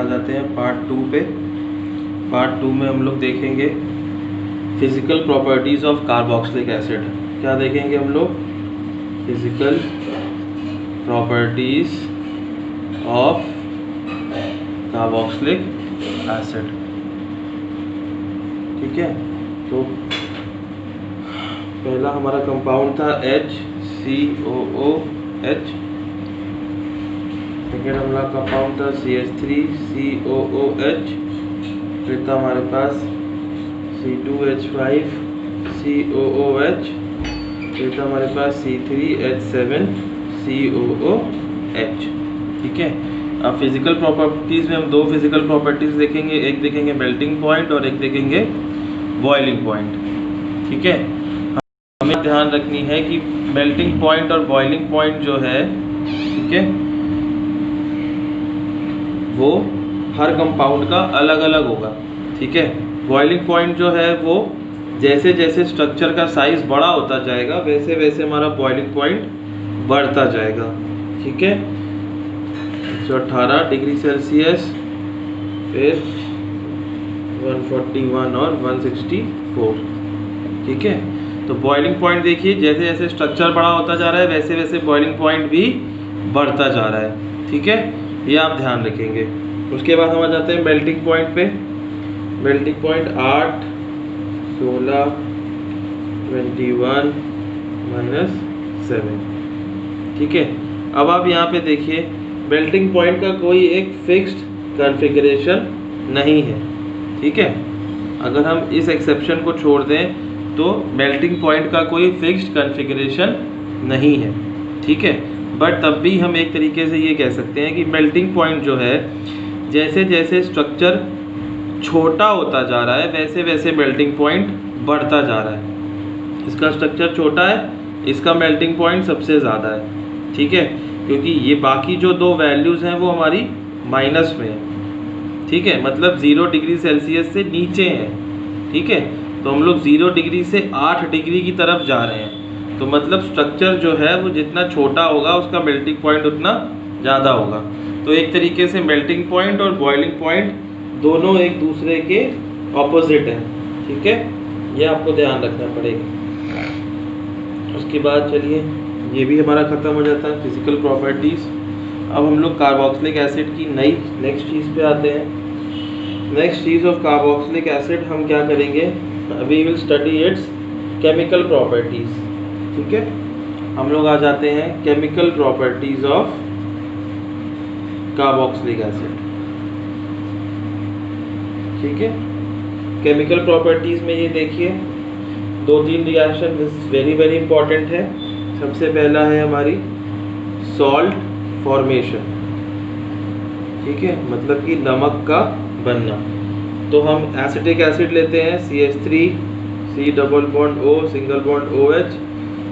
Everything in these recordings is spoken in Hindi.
आ जाते हैं पार्ट 2 पे। पार्ट 2 में हम लोग देखेंगे physical properties of carboxylic acid. क्या देखेंगे हम लोग? Physical properties of carboxylic acid. ठीक है, तो पहला हमारा कंपाउंड था HCOOH। सेकेंड हमारा कंपाउंड था CH3COOH। फिर था हमारे पास C2H5COOH। फिर था हमारे पास C3H7COOH। ठीक है, अब फिजिकल प्रॉपर्टीज़ में हम दो फिजिकल प्रॉपर्टीज़ देखेंगे, एक देखेंगे मेल्टिंग पॉइंट और एक देखेंगे बॉइलिंग पॉइंट। ठीक है, हमें ध्यान रखनी है कि मेल्टिंग पॉइंट और बॉइलिंग पॉइंट जो है, ठीक है, वो हर कंपाउंड का अलग अलग होगा। ठीक है, बॉइलिंग पॉइंट जो है वो जैसे जैसे स्ट्रक्चर का साइज बड़ा होता जाएगा वैसे वैसे हमारा बॉइलिंग पॉइंट बढ़ता जाएगा। ठीक है, 118 डिग्री सेल्सियस, फिर 141 और 164। ठीक है, तो बॉइलिंग पॉइंट देखिए जैसे जैसे स्ट्रक्चर बड़ा होता जा रहा है वैसे वैसे बॉइलिंग पॉइंट भी बढ़ता जा रहा है। ठीक है, ये आप ध्यान रखेंगे। उसके बाद हम आ जाते हैं मेल्टिंग पॉइंट पे। Melting point 8, 16, 21, -7। ठीक है, अब आप यहाँ पे देखिए मेल्टिंग पॉइंट का कोई एक फिक्स्ड कॉन्फ़िगरेशन नहीं है। ठीक है, अगर हम इस एक्सेप्शन को छोड़ दें तो मेल्टिंग पॉइंट का कोई फिक्स्ड कॉन्फ़िगरेशन नहीं है। ठीक है, बट तब भी हम एक तरीके से ये कह सकते हैं कि मेल्टिंग पॉइंट जो है जैसे जैसे स्ट्रक्चर छोटा होता जा रहा है वैसे वैसे मेल्टिंग पॉइंट बढ़ता जा रहा है। इसका स्ट्रक्चर छोटा है, इसका मेल्टिंग पॉइंट सबसे ज़्यादा है। ठीक है, क्योंकि ये बाकी जो दो वैल्यूज़ हैं वो हमारी माइनस में है। ठीक है, मतलब 0 डिग्री सेल्सियस से नीचे हैं। ठीक है, तो हम लोग 0 डिग्री से 8 डिग्री की तरफ जा रहे हैं, तो मतलब स्ट्रक्चर जो है वो जितना छोटा होगा उसका मेल्टिंग पॉइंट उतना ज़्यादा होगा। तो एक तरीके से मेल्टिंग पॉइंट और बॉइलिंग पॉइंट दोनों एक दूसरे के ऑपोजिट हैं। ठीक है, ये आपको ध्यान रखना पड़ेगा। उसके बाद चलिए ये भी हमारा ख़त्म हो जाता है फिजिकल प्रॉपर्टीज़। अब हम लोग कार्बोक्सिलिक एसिड की नेक्स्ट चीज़ पे आते हैं। नेक्स्ट चीज़ ऑफ कार्बोक्सिलिक एसिड हम क्या करेंगे? We will study its chemical properties. ठीक है, हम लोग आ जाते हैं chemical properties of carboxylic acid. ठीक है, केमिकल प्रॉपर्टीज़ में ये देखिए 2-3 रिएक्शन वेरी वेरी इंपॉर्टेंट है। सबसे पहला है हमारी सॉल्ट फॉर्मेशन। ठीक है, मतलब कि नमक का बनना। तो हम एसिटिक एसिड लेते हैं CH3 C double bond O single bond OH,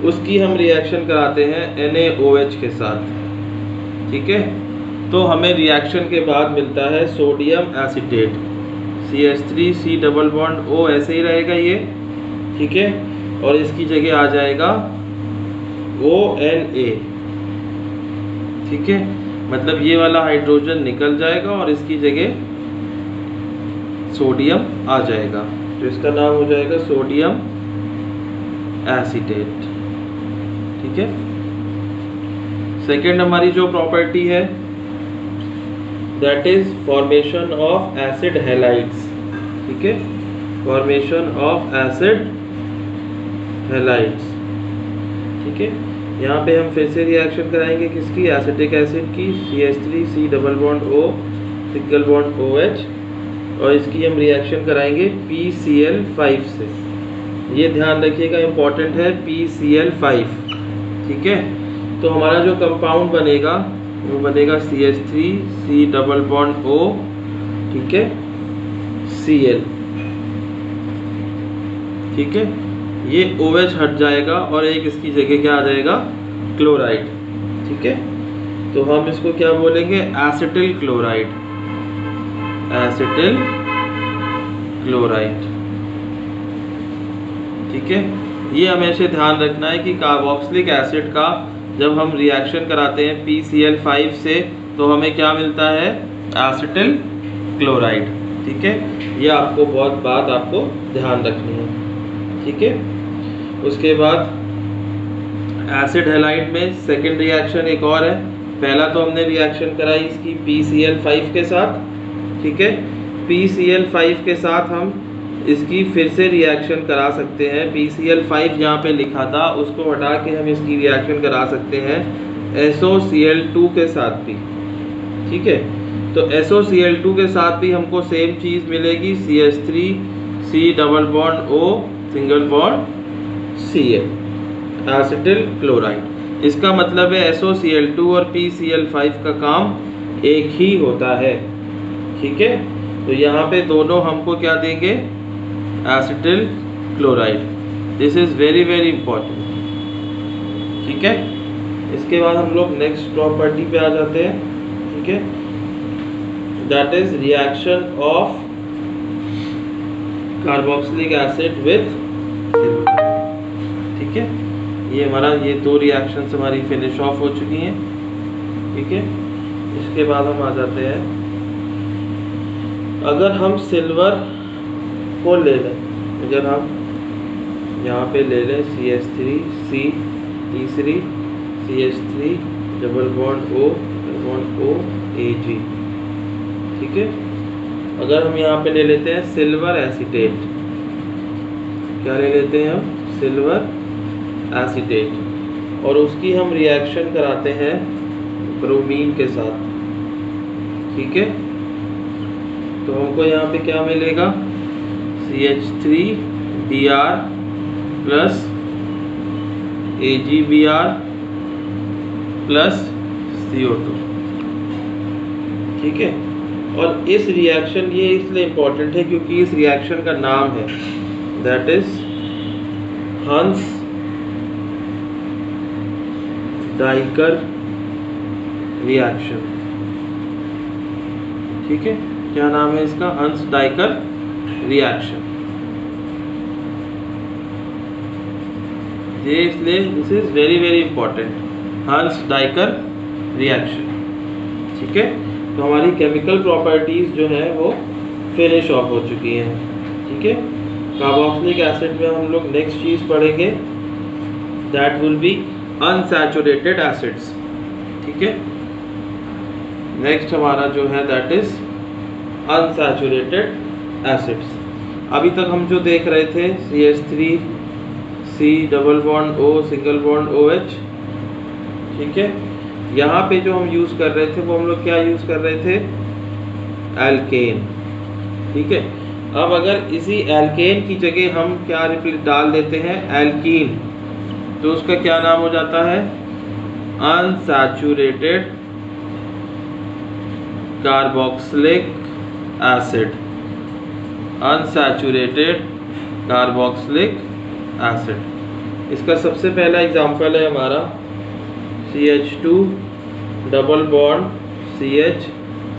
उसकी हम रिएक्शन कराते हैं NaOH के साथ। ठीक है, तो हमें रिएक्शन के बाद मिलता है sodium acetate. CH3 C double bond O ऐसे ही रहेगा ये। ठीक है, और इसकी जगह आ जाएगा ONA। ठीक है, मतलब ये वाला हाइड्रोजन निकल जाएगा और इसकी जगह सोडियम आ जाएगा, तो इसका नाम हो जाएगा सोडियम एसीटेट। ठीक है, सेकेंड हमारी जो प्रॉपर्टी है that is formation of acid halides. ठीक है, फॉर्मेशन ऑफ एसिड हैलाइड्स। ठीक है, यहाँ पे हम फिर से रिएक्शन कराएंगे किसकी? एसिटिक एसिड की, CH3 C double bond O single bond OH, और इसकी हम रिएक्शन कराएंगे PCl5 से। ये ध्यान रखिएगा, इम्पॉर्टेंट है PCl5। ठीक है, तो हमारा जो कंपाउंड बनेगा वो बनेगा CH3 C double bond O, ठीक है, Cl। ठीक है, ये OH हट जाएगा और एक इसकी जगह क्या आ जाएगा? क्लोराइड। ठीक है, तो हम इसको क्या बोलेंगे? Acetyl chloride. Acetyl chloride. ठीक है, ये हमेशा ध्यान रखना है कि कार्बोक्सिलिक एसिड का जब हम रिएक्शन कराते हैं PCl5 से तो हमें क्या मिलता है? Acetyl chloride. ठीक है, ये आपको बहुत बात आपको ध्यान रखनी है। ठीक है, उसके बाद एसिड हैलाइड में सेकेंड रिएक्शन एक और है। पहला तो हमने रिएक्शन कराई इसकी PCl5 के साथ। ठीक है, PCl5 के साथ हम इसकी फिर से रिएक्शन करा सकते हैं। PCl5 जहाँ पे लिखा था उसको हटा के हम इसकी रिएक्शन करा सकते हैं SOCl2 के साथ भी। ठीक है, तो SOCl2 के साथ भी हमको सेम चीज़ मिलेगी, CH3C double bond O single bond Cl, acetyl chloride. इसका मतलब है SOCl2 और PCl5 का काम एक ही होता है। ठीक है, तो यहाँ पे दोनों हमको क्या देंगे, acetyl chloride. This is very very important. ठीक है, इसके बाद हम लोग नेक्स्ट प्रॉपर्टी पे आ जाते हैं। ठीक है, that is reaction of carboxylic acid with silver. ठीक है, ये हमारा ये दो रिएक्शंस हमारी फिनिश ऑफ हो चुकी हैं। ठीक है, इसके बाद हम आ जाते हैं, अगर हम सिल्वर को ले लें, अगर हम यहाँ पे ले लें CH3C तीसरी CH3 double bond O AG। ठीक है, अगर हम यहाँ पे ले लेते हैं सिल्वर एसीटेट, क्या ले लेते हैं हम, सिल्वर एसीटेट, और उसकी हम रिएक्शन कराते हैं ब्रोमीन के साथ। ठीक है, तो हमको यहाँ पे क्या मिलेगा, CH3Br plus AgBr plus CO2। ठीक है, और इस रिएक्शन, ये इसलिए इम्पोर्टेंट है क्योंकि इस रिएक्शन का नाम है, दैट इज हंस डाइकर रिएक्शन। ठीक है, क्या नाम है इसका, हंस डाइकर रिएक्शन। ये इसलिए this is very very important, हंस डाइकर रिएक्शन। ठीक है, तो हमारी केमिकल प्रॉपर्टीज जो है वो फिनिश ऑफ हो चुकी हैं। ठीक है, कार्बोक्सिलिक एसिड में हम लोग नेक्स्ट चीज पढ़ेंगे, that will be unsaturated acids. ठीक है, नेक्स्ट हमारा जो है दैट इज अनसैचुरेटेड एसिड्स। अभी तक हम जो देख रहे थे CH3C double bond O single bond OH। ठीक है, यहाँ पे जो हम यूज़ कर रहे थे वो हम लोग क्या यूज़ कर रहे थे, एल्केन। ठीक है, अब अगर इसी एल्केन की जगह हम क्या डाल देते हैं, एल्कीन, तो उसका क्या नाम हो जाता है, unsaturated carboxylic acid. Unsaturated carboxylic acid. इसका सबसे पहला एग्जांपल है हमारा CH2 double bond CH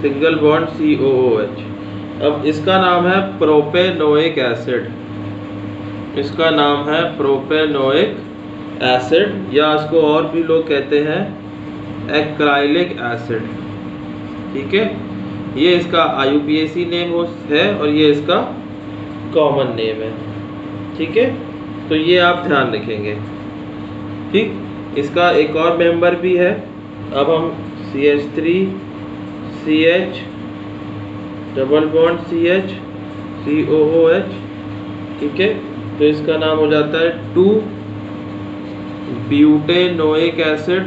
single bond COOH। अब इसका नाम है प्रोपेनोइक एसिड, इसका नाम है प्रोपेनोइक एसिड, या इसको और भी लोग कहते हैं एक्राइलिक एसिड। ठीक है, ये इसका IUPAC नेम है और ये इसका कॉमन नेम है। ठीक है, तो ये आप ध्यान रखेंगे। ठीक, इसका एक और मेंबर भी है। अब हम CH3CH double bond CH COOH। ठीक है, तो इसका नाम हो जाता है 2-ब्यूटेनोइक एसिड।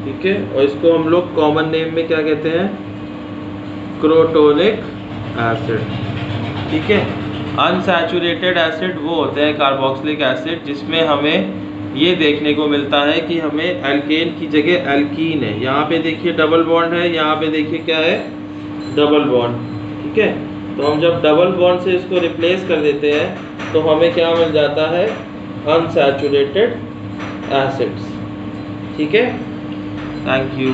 ठीक है, और इसको हम लोग कॉमन नेम में क्या कहते हैं, क्रोटोनिक एसिड। ठीक है, अनसैचुरेटेड एसिड वो होते हैं कार्बोक्सिलिक एसिड जिसमें हमें ये देखने को मिलता है कि हमें एल्केन की जगह एल्कीन है। यहाँ पे देखिए डबल बॉन्ड है, यहाँ पे देखिए क्या है, डबल बॉन्ड। ठीक है, तो हम जब डबल बॉन्ड से इसको रिप्लेस कर देते हैं तो हमें क्या मिल जाता है, अनसैचुरेटेड एसिड्स। ठीक है, थैंक यू।